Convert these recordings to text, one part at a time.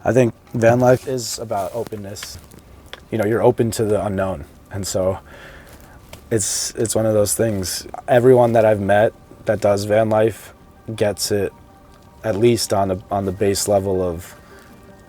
I think van life is about openness. You know, you're open to the unknown. And so it's one of those things. Everyone that I've met that does van life gets it at least on the base level of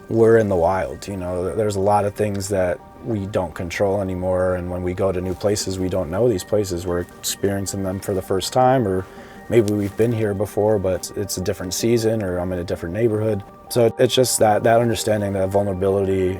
we're in the wild. You know, there's a lot of things that we don't control anymore, and when we go to new places, we don't know these places. We're experiencing them for the first time, or maybe we've been here before, but it's a different season, or I'm in a different neighborhood. So it's just that understanding, that vulnerability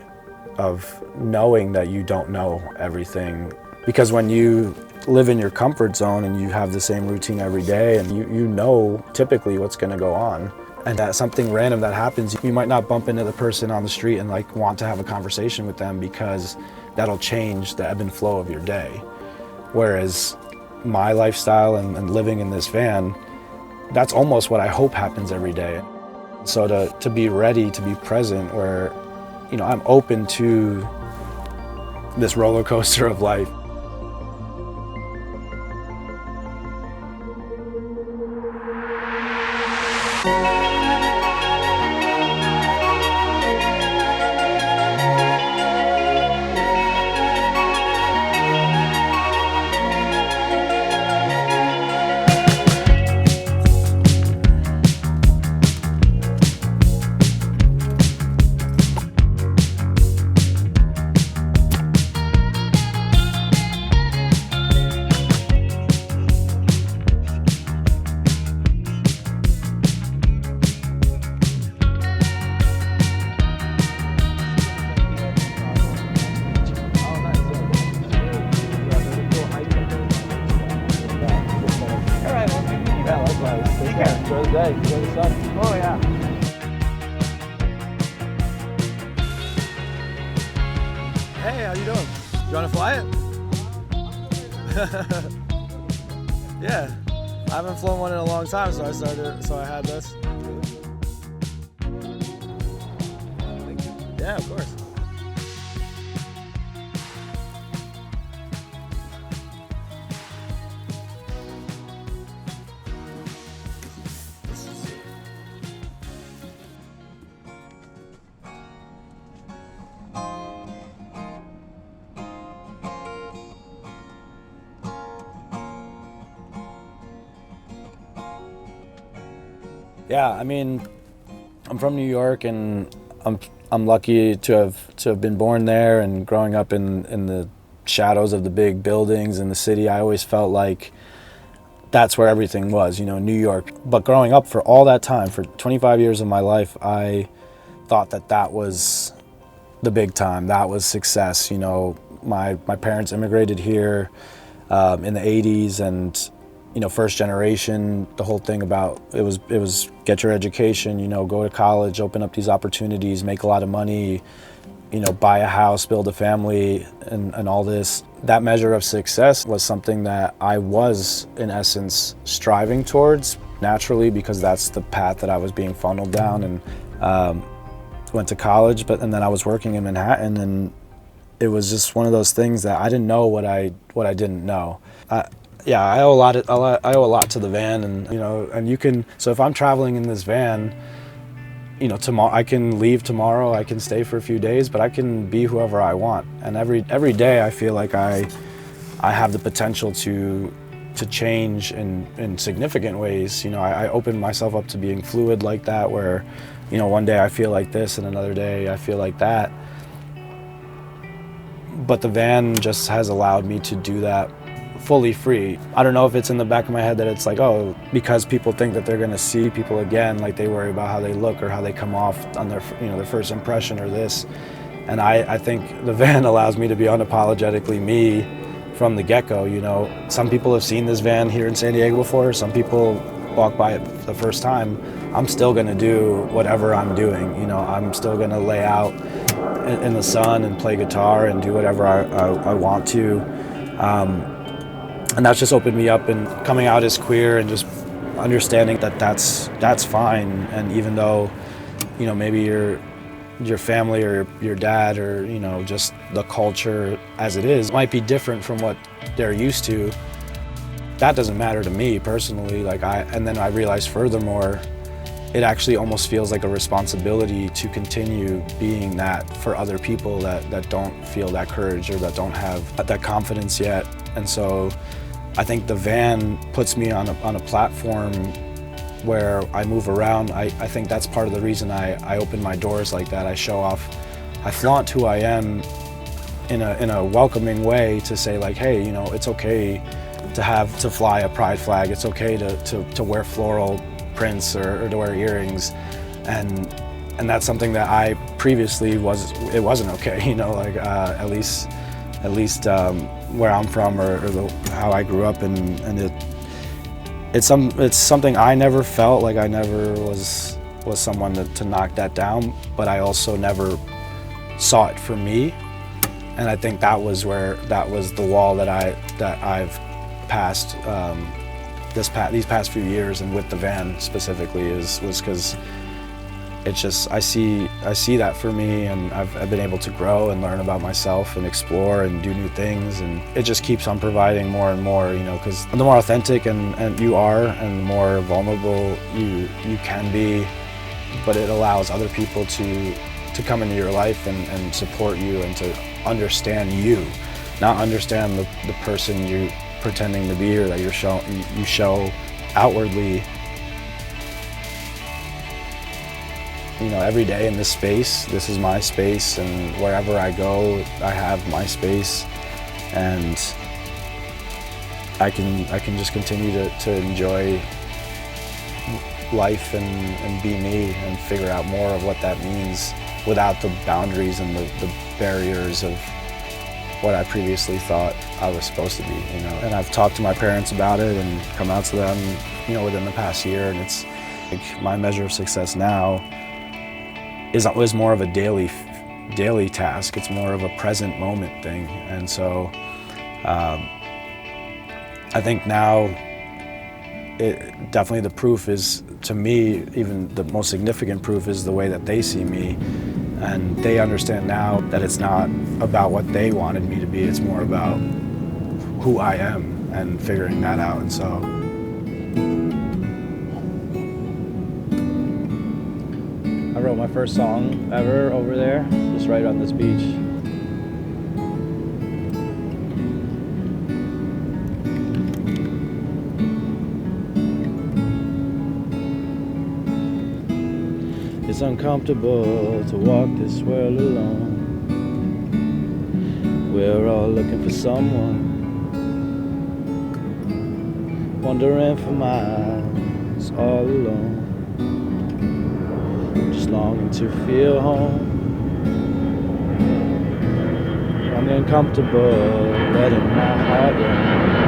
of knowing that you don't know everything. Because when you live in your comfort zone and you have the same routine every day, and you know typically what's going to go on, and that something random that happens, you might not bump into the person on the street and like want to have a conversation with them, because that'll change the ebb and flow of your day. Whereas my lifestyle and living in this van, that's almost what I hope happens every day. So to be ready, to be present, where, you know, I'm open to this roller coaster of life. Enjoy the day, enjoy the sun. Oh yeah. Hey, how you doing? You want to fly it? Yeah, I haven't flown one in a long time, so I had this. Yeah, of course. Yeah, I mean, I'm from New York, and I'm lucky to have been born there, and growing up in the shadows of the big buildings in the city. I always felt like that's where everything was, you know, New York. But growing up for all that time, for 25 years of my life, I thought that was the big time. That was success. You know, my parents immigrated here in the 80s, and you know, first generation, the whole thing about it was get your education, you know, go to college, open up these opportunities, make a lot of money, you know, buy a house, build a family, and all this. That measure of success was something that I was, in essence, striving towards naturally, because that's the path that I was being funneled down, and went to college, and then I was working in Manhattan, and it was just one of those things that I didn't know what I didn't know. Yeah, I owe a lot to the van, and you know, and you can. So if I'm traveling in this van, you know, tomorrow I can leave tomorrow. I can stay for a few days, but I can be whoever I want. And every day I feel like I have the potential to change in significant ways. You know, I open myself up to being fluid like that, where, you know, one day I feel like this, and another day I feel like that. But the van just has allowed me to do that fully free. I don't know if it's in the back of my head that it's like, oh, because people think that they're going to see people again, like they worry about how they look or how they come off on their, you know, their first impression or this. And I think the van allows me to be unapologetically me from the get-go. You know, some people have seen this van here in San Diego before. Some people walk by it for the first time. I'm still going to do whatever I'm doing. You know, I'm still going to lay out in the sun and play guitar and do whatever I want to. And that's just opened me up, and coming out as queer, and just understanding that that's fine. And even though, you know, maybe your family or your dad, or, you know, just the culture as it is might be different from what they're used to, that doesn't matter to me personally. Like and then I realized furthermore it actually almost feels like a responsibility to continue being that for other people that don't feel that courage or that don't have that confidence yet. And so I think the van puts me on a platform where I move around. I think that's part of the reason I open my doors like that. I show off, I flaunt who I am in a welcoming way to say like, hey, you know, it's okay to fly a pride flag. It's okay to wear floral prints or to wear earrings. And that's something that I previously it wasn't okay, you know, like at least where I'm from or how I grew up, and it's something I never felt like. I never was someone to knock that down, but I also never saw it for me. And I think that was the wall that I've passed these past few years, and with the van specifically was because it's just I see that for me, and I've been able to grow and learn about myself and explore and do new things, and it just keeps on providing more and more, you know, because the more authentic and you are and the more vulnerable you can be, but it allows other people to come into your life and support you and to understand you, not understand the person you're pretending to be or that you show outwardly. You know, every day in this space, this is my space, and wherever I go, I have my space, and I can just continue to enjoy life and be me and figure out more of what that means without the boundaries and the barriers of what I previously thought I was supposed to be, you know. And I've talked to my parents about it and come out to them, you know, within the past year, and it's like my measure of success now is more of a daily task. It's more of a present moment thing. And so I think now definitely the proof is, to me, even the most significant proof is the way that they see me. And they understand now that it's not about what they wanted me to be, it's more about who I am and figuring that out. And so I wrote my first song ever over there, just right on this beach. It's uncomfortable to walk this world alone. We're all looking for someone, wandering for miles all alone, just longing to feel home. I'm uncomfortable letting my heart run.